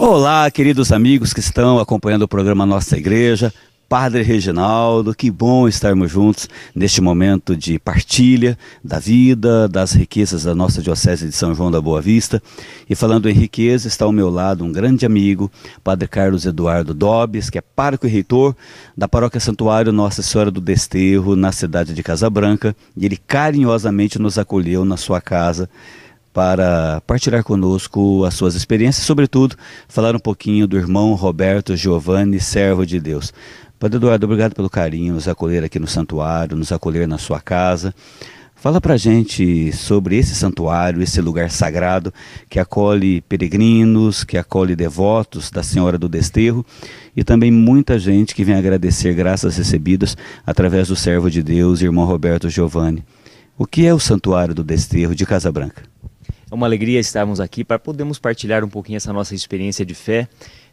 Olá, queridos amigos que estão acompanhando o programa Nossa Igreja. Padre Reginaldo, que bom estarmos juntos neste momento de partilha da vida, das riquezas da nossa Diocese de São João da Boa Vista. E falando em riqueza, está ao meu lado um grande amigo, Padre Carlos Eduardo Dobes, que é pároco e reitor da Paróquia Santuário Nossa Senhora do Desterro, na cidade de Casa Branca. E ele carinhosamente nos acolheu na sua casa para partilhar conosco as suas experiências, sobretudo falar um pouquinho do irmão Roberto Giovanni, servo de Deus. Padre Eduardo, obrigado pelo carinho, nos acolher aqui no santuário, nos acolher na sua casa. Fala pra gente sobre esse santuário, esse lugar sagrado que acolhe peregrinos, que acolhe devotos da Senhora do Desterro e também muita gente que vem agradecer graças recebidas através do servo de Deus, irmão Roberto Giovanni. O que é o Santuário do Desterro de Casa Branca? É uma alegria estarmos aqui para podermos partilhar um pouquinho essa nossa experiência de fé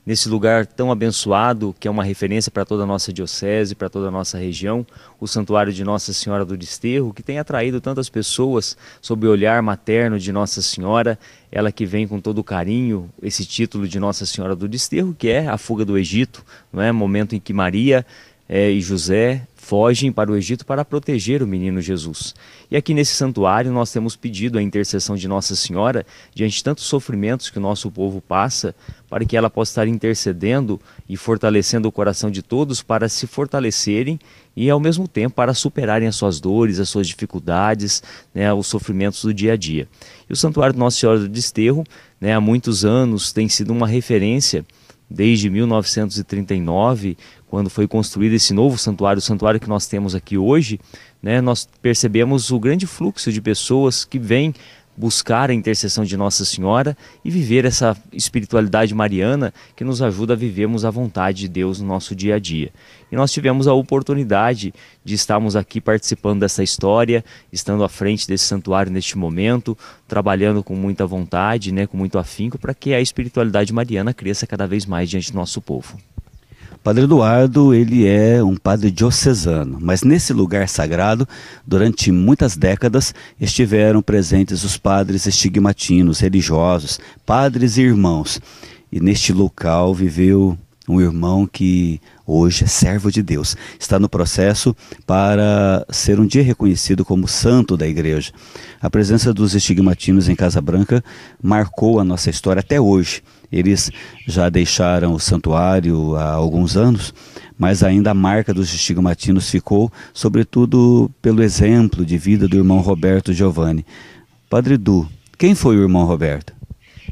nesse lugar tão abençoado, que é uma referência para toda a nossa diocese, para toda a nossa região, o Santuário de Nossa Senhora do Desterro, que tem atraído tantas pessoas sob o olhar materno de Nossa Senhora, ela que vem com todo carinho, esse título de Nossa Senhora do Desterro, que é a fuga do Egito, não é? Momento em que Maria e José fogem para o Egito para proteger o menino Jesus. E aqui nesse santuário nós temos pedido a intercessão de Nossa Senhora diante de tantos sofrimentos que o nosso povo passa, para que ela possa estar intercedendo e fortalecendo o coração de todos para se fortalecerem e ao mesmo tempo para superarem as suas dores, as suas dificuldades, né, os sofrimentos do dia a dia. E o Santuário de Nossa Senhora do Desterro, né, há muitos anos tem sido uma referência, desde 1939, quando foi construído esse novo santuário, o santuário que nós temos aqui hoje, né, nós percebemos o grande fluxo de pessoas que vêm buscar a intercessão de Nossa Senhora e viver essa espiritualidade mariana que nos ajuda a vivermos a vontade de Deus no nosso dia a dia. E nós tivemos a oportunidade de estarmos aqui participando dessa história, estando à frente desse santuário neste momento, trabalhando com muita vontade, né, com muito afinco, para que a espiritualidade mariana cresça cada vez mais diante do nosso povo. Padre Eduardo, ele é um padre diocesano, mas nesse lugar sagrado, durante muitas décadas, estiveram presentes os padres estigmatinos, religiosos, padres e irmãos. E neste local viveu um irmão que hoje é servo de Deus. Está no processo para ser um dia reconhecido como santo da igreja. A presença dos estigmatinos em Casa Branca marcou a nossa história até hoje. Eles já deixaram o santuário há alguns anos, mas ainda a marca dos estigmatinos ficou, sobretudo pelo exemplo de vida do irmão Roberto Giovanni. Padre Du, quem foi o irmão Roberto?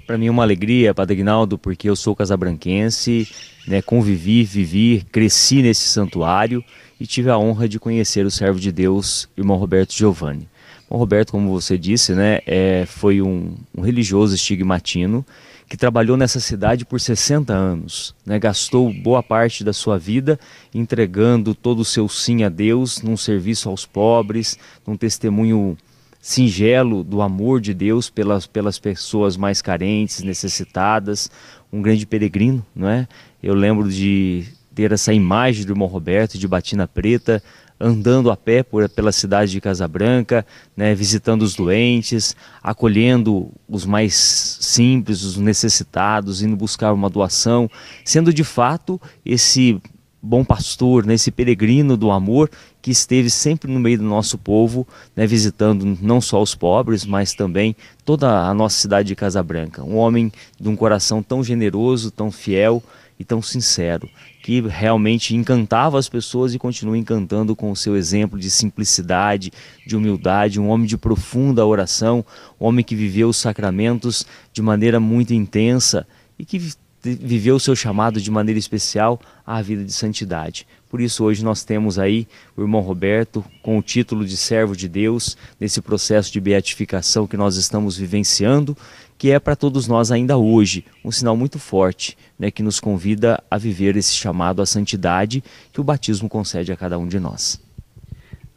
Para mim é uma alegria, Padre Aguinaldo, porque eu sou casabranquense, né, convivi, vivi, cresci nesse santuário e tive a honra de conhecer o servo de Deus, irmão Roberto Giovanni. O Roberto, como você disse, né, foi um religioso estigmatino que trabalhou nessa cidade por 60 anos, né, gastou boa parte da sua vida entregando todo o seu sim a Deus, num serviço aos pobres, num testemunho singelo do amor de Deus pelas pessoas mais carentes, necessitadas, um grande peregrino, não é? Eu lembro de ter essa imagem do irmão Roberto de batina preta, andando a pé pela cidade de Casa Branca, né, visitando os doentes, acolhendo os mais simples, os necessitados, indo buscar uma doação, sendo de fato esse bom pastor, né, esse peregrino do amor que esteve sempre no meio do nosso povo, né, visitando não só os pobres, mas também toda a nossa cidade de Casa Branca. Um homem de um coração tão generoso, tão fiel e tão sincero, que realmente encantava as pessoas e continua encantando com o seu exemplo de simplicidade, de humildade, um homem de profunda oração, um homem que viveu os sacramentos de maneira muito intensa e que viveu o seu chamado de maneira especial à vida de santidade. Por isso hoje nós temos aí o irmão Roberto com o título de servo de Deus, nesse processo de beatificação que nós estamos vivenciando, que é para todos nós ainda hoje um sinal muito forte, né, que nos convida a viver esse chamado à santidade que o batismo concede a cada um de nós.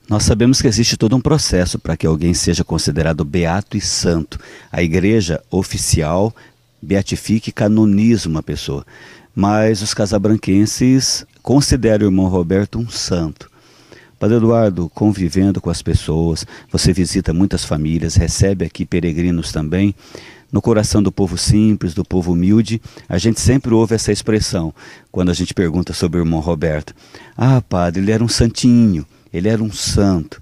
Nós sabemos que existe todo um processo para que alguém seja considerado beato e santo. A igreja oficial beatifica e canoniza uma pessoa. Mas os casabranquenses consideram o irmão Roberto um santo. Padre Eduardo, convivendo com as pessoas, você visita muitas famílias, recebe aqui peregrinos também. No coração do povo simples, do povo humilde, a gente sempre ouve essa expressão quando a gente pergunta sobre o irmão Roberto. Ah, padre, ele era um santinho, ele era um santo.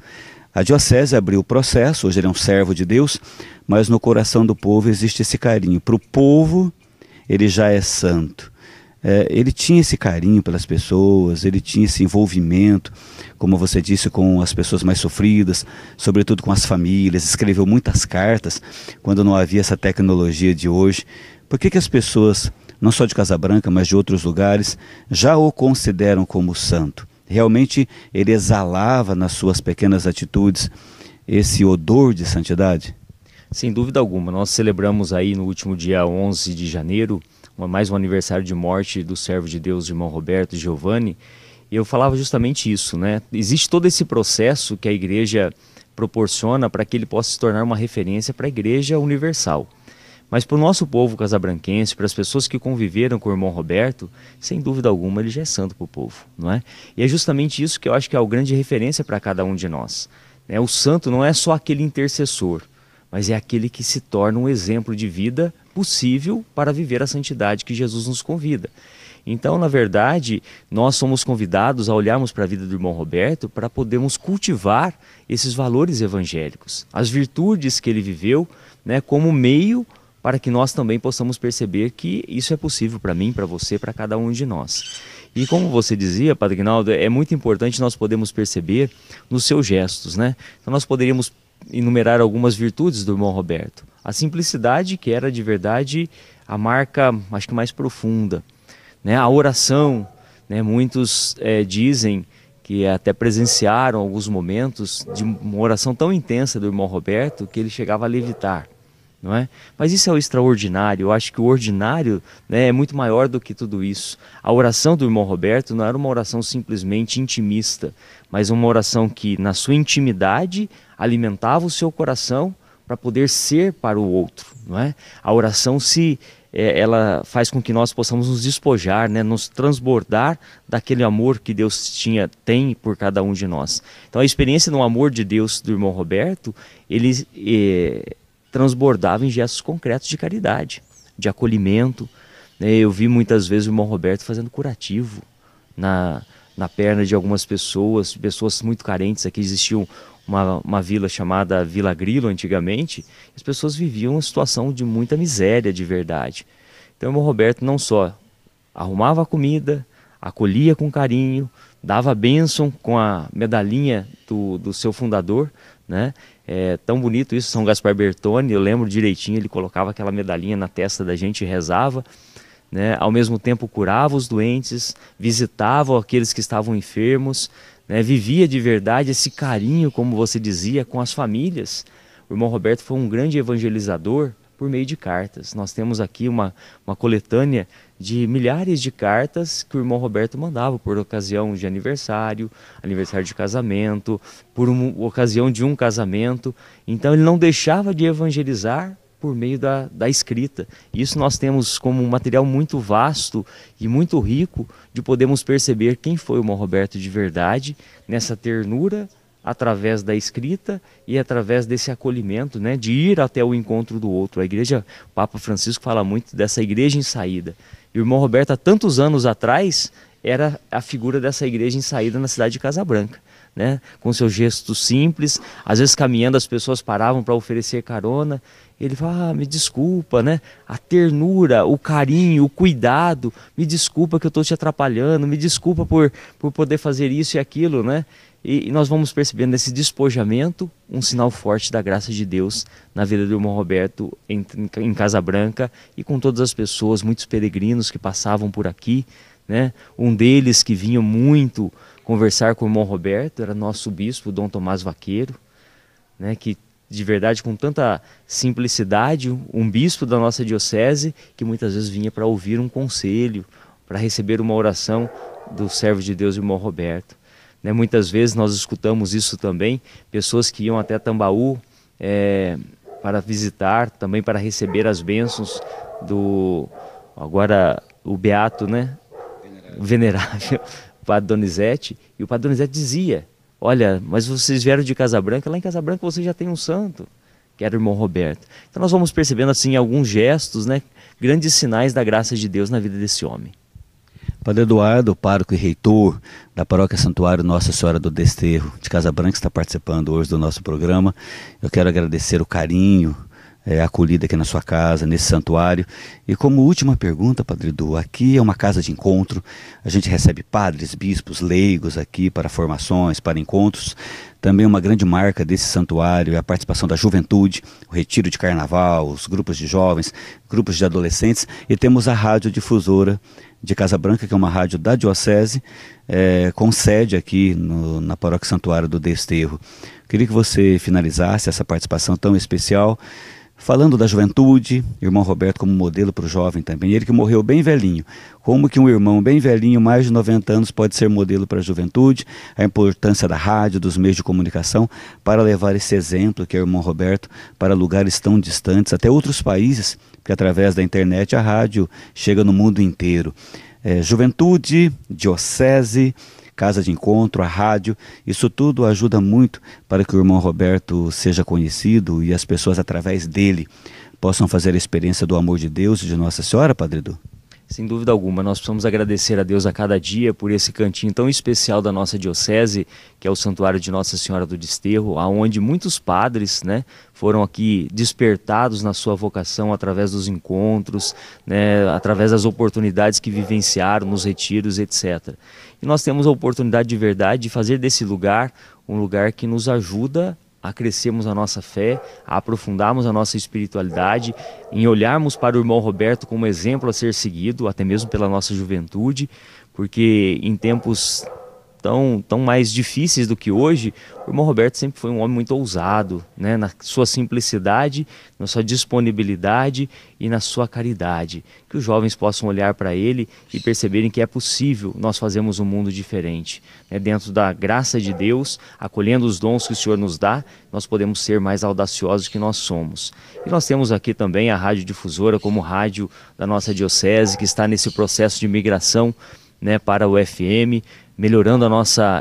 A diocese abriu o processo, hoje ele é um servo de Deus, mas no coração do povo existe esse carinho. Para o povo, ele já é santo. Ele tinha esse carinho pelas pessoas, ele tinha esse envolvimento, como você disse, com as pessoas mais sofridas, sobretudo com as famílias, escreveu muitas cartas quando não havia essa tecnologia de hoje. Por que as pessoas, não só de Casabranca, mas de outros lugares, já o consideram como santo? Realmente ele exalava nas suas pequenas atitudes esse odor de santidade? Sem dúvida alguma, nós celebramos aí no último dia 11 de janeiro, mais um aniversário de morte do servo de Deus, irmão Roberto Giovanni, e eu falava justamente isso, né? Existe todo esse processo que a igreja proporciona para que ele possa se tornar uma referência para a igreja universal. Mas para o nosso povo casabranquense, para as pessoas que conviveram com o irmão Roberto, sem dúvida alguma ele já é santo para o povo, não é? E é justamente isso que eu acho que é a grande referência para cada um de nós, né? O santo não é só aquele intercessor, mas é aquele que se torna um exemplo de vida possível para viver a santidade que Jesus nos convida. Então, na verdade, nós somos convidados a olharmos para a vida do irmão Roberto para podermos cultivar esses valores evangélicos, as virtudes que ele viveu, né, como meio para que nós também possamos perceber que isso é possível para mim, para você, para cada um de nós. E como você dizia, Padre Aguinaldo, é muito importante nós podermos perceber nos seus gestos, né? Então nós poderíamos enumerar algumas virtudes do irmão Roberto. A simplicidade, que era de verdade a marca, acho que mais profunda, né? A oração, né? Muitos dizem que até presenciaram alguns momentos de uma oração tão intensa do irmão Roberto que ele chegava a levitar, não é? Mas isso é o extraordinário. Eu acho que o ordinário, né, é muito maior do que tudo isso. A oração do irmão Roberto não era uma oração simplesmente intimista, mas uma oração que na sua intimidade alimentava o seu coração para poder ser para o outro, não é? A oração ela faz com que nós possamos nos despojar, né, nos transbordar daquele amor que Deus tem por cada um de nós. Então a experiência no amor de Deus do irmão Roberto, ele transbordava em gestos concretos de caridade, de acolhimento, né? Eu vi muitas vezes o irmão Roberto fazendo curativo na perna de algumas pessoas muito carentes. Aqui existia uma vila chamada Vila Grilo antigamente, as pessoas viviam uma situação de muita miséria de verdade. Então o irmão Roberto não só arrumava a comida, acolhia com carinho, dava a bênção com a medalhinha do seu fundador, né? É tão bonito isso, São Gaspar Bertone, eu lembro direitinho, ele colocava aquela medalhinha na testa da gente e rezava, né? Ao mesmo tempo curava os doentes, visitava aqueles que estavam enfermos, né? Vivia de verdade esse carinho, como você dizia, com as famílias. O irmão Roberto foi um grande evangelizador por meio de cartas. Nós temos aqui uma coletânea de milhares de cartas que o irmão Roberto mandava por ocasião de aniversário de casamento, por ocasião de um casamento. Então ele não deixava de evangelizar por meio da escrita. Isso nós temos como um material muito vasto e muito rico de podermos perceber quem foi o irmão Roberto de verdade, nessa ternura, através da escrita e através desse acolhimento, né, de ir até o encontro do outro. A igreja, o Papa Francisco fala muito dessa igreja em saída. E o irmão Roberto, há tantos anos atrás, era a figura dessa igreja em saída na cidade de Casabranca, né, com seus gestos simples. Às vezes caminhando as pessoas paravam para oferecer carona. Ele fala, me desculpa, né? A ternura, o carinho, o cuidado, me desculpa que eu estou te atrapalhando, me desculpa por poder fazer isso e aquilo, né? E nós vamos percebendo nesse despojamento um sinal forte da graça de Deus na vida do irmão Roberto em Casabranca e com todas as pessoas, muitos peregrinos que passavam por aqui, né? Um deles que vinha muito conversar com o irmão Roberto era nosso bispo, Dom Tomás Vaqueiro, né? Que de verdade, com tanta simplicidade, um bispo da nossa diocese que muitas vezes vinha para ouvir um conselho, para receber uma oração do servo de Deus, irmão Roberto. Né, muitas vezes nós escutamos isso também, pessoas que iam até Tambaú para visitar, também para receber as bênçãos agora o beato, né? Venerável Padre Donizete. E o Padre Donizete dizia, olha, mas vocês vieram de Casabranca, lá em Casabranca você já tem um santo, que era o irmão Roberto. Então nós vamos percebendo assim alguns gestos, né, grandes sinais da graça de Deus na vida desse homem. Padre Eduardo, pároco e reitor da Paróquia Santuário Nossa Senhora do Desterro de Casa Branca, está participando hoje do nosso programa. Eu quero agradecer o carinho, a acolhida aqui na sua casa, nesse santuário. E como última pergunta, Padre Edu, aqui é uma casa de encontro, a gente recebe padres, bispos, leigos aqui para formações, para encontros. Também uma grande marca desse santuário é a participação da juventude, o retiro de carnaval, os grupos de jovens, grupos de adolescentes, e temos a rádio difusora de Casa Branca, que é uma rádio da Diocese, com sede aqui na Paróquia Santuário do Desterro. Queria que você finalizasse essa participação tão especial, falando da juventude, irmão Roberto como modelo para o jovem também, ele que morreu bem velhinho. Como que um irmão bem velhinho, mais de 90 anos, pode ser modelo para a juventude, a importância da rádio, dos meios de comunicação, para levar esse exemplo, que é o irmão Roberto, para lugares tão distantes, até outros países, porque através da internet a rádio chega no mundo inteiro. Juventude, diocese, casa de encontro, a rádio, isso tudo ajuda muito para que o irmão Roberto seja conhecido e as pessoas através dele possam fazer a experiência do amor de Deus e de Nossa Senhora, Padre Edu. Sem dúvida alguma, nós precisamos agradecer a Deus a cada dia por esse cantinho tão especial da nossa diocese, que é o Santuário de Nossa Senhora do Desterro, aonde muitos padres, né, foram aqui despertados na sua vocação através dos encontros, né, através das oportunidades que vivenciaram nos retiros, etc. E nós temos a oportunidade de verdade de fazer desse lugar um lugar que nos ajuda a crescermos a nossa fé, a aprofundarmos a nossa espiritualidade, em olharmos para o irmão Roberto como exemplo a ser seguido, até mesmo pela nossa juventude, porque em tempos tão mais difíceis do que hoje, o irmão Roberto sempre foi um homem muito ousado, né? Na sua simplicidade, na sua disponibilidade e na sua caridade. Que os jovens possam olhar para ele e perceberem que é possível nós fazermos um mundo diferente, né? Dentro da graça de Deus, acolhendo os dons que o Senhor nos dá, nós podemos ser mais audaciosos que nós somos. E nós temos aqui também a Rádio Difusora como rádio da nossa diocese, que está nesse processo de migração, né, para o FM, melhorando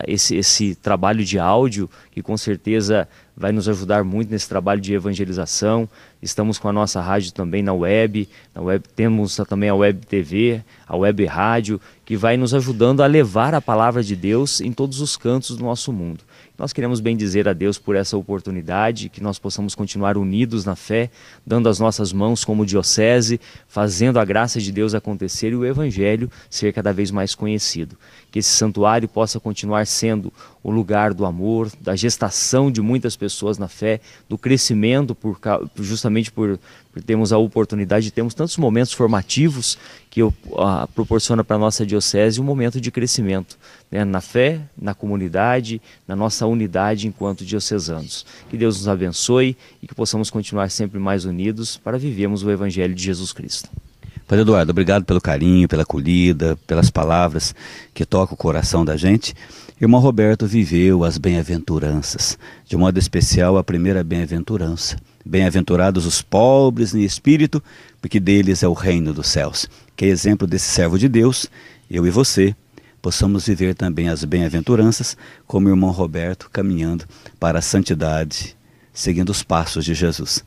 esse trabalho de áudio, que com certeza vai nos ajudar muito nesse trabalho de evangelização. Estamos com a nossa rádio também na web temos também a web TV, a web rádio, que vai nos ajudando a levar a palavra de Deus em todos os cantos do nosso mundo. Nós queremos bendizer a Deus por essa oportunidade, que nós possamos continuar unidos na fé, dando as nossas mãos como diocese, fazendo a graça de Deus acontecer e o Evangelho ser cada vez mais conhecido. Que esse santuário possa continuar sendo o lugar do amor, da gestação de muitas pessoas na fé, do crescimento, justamente por termos a oportunidade de termos tantos momentos formativos que proporciona para a nossa diocese um momento de crescimento, né, na fé, na comunidade, na nossa unidade enquanto diocesanos. Que Deus nos abençoe e que possamos continuar sempre mais unidos para vivermos o Evangelho de Jesus Cristo. Padre Eduardo, obrigado pelo carinho, pela acolhida, pelas palavras que tocam o coração da gente. Irmão Roberto viveu as bem-aventuranças, de modo especial a primeira bem-aventurança. Bem-aventurados os pobres em espírito, porque deles é o reino dos céus. Que exemplo desse servo de Deus, eu e você, possamos viver também as bem-aventuranças, como o irmão Roberto, caminhando para a santidade, seguindo os passos de Jesus.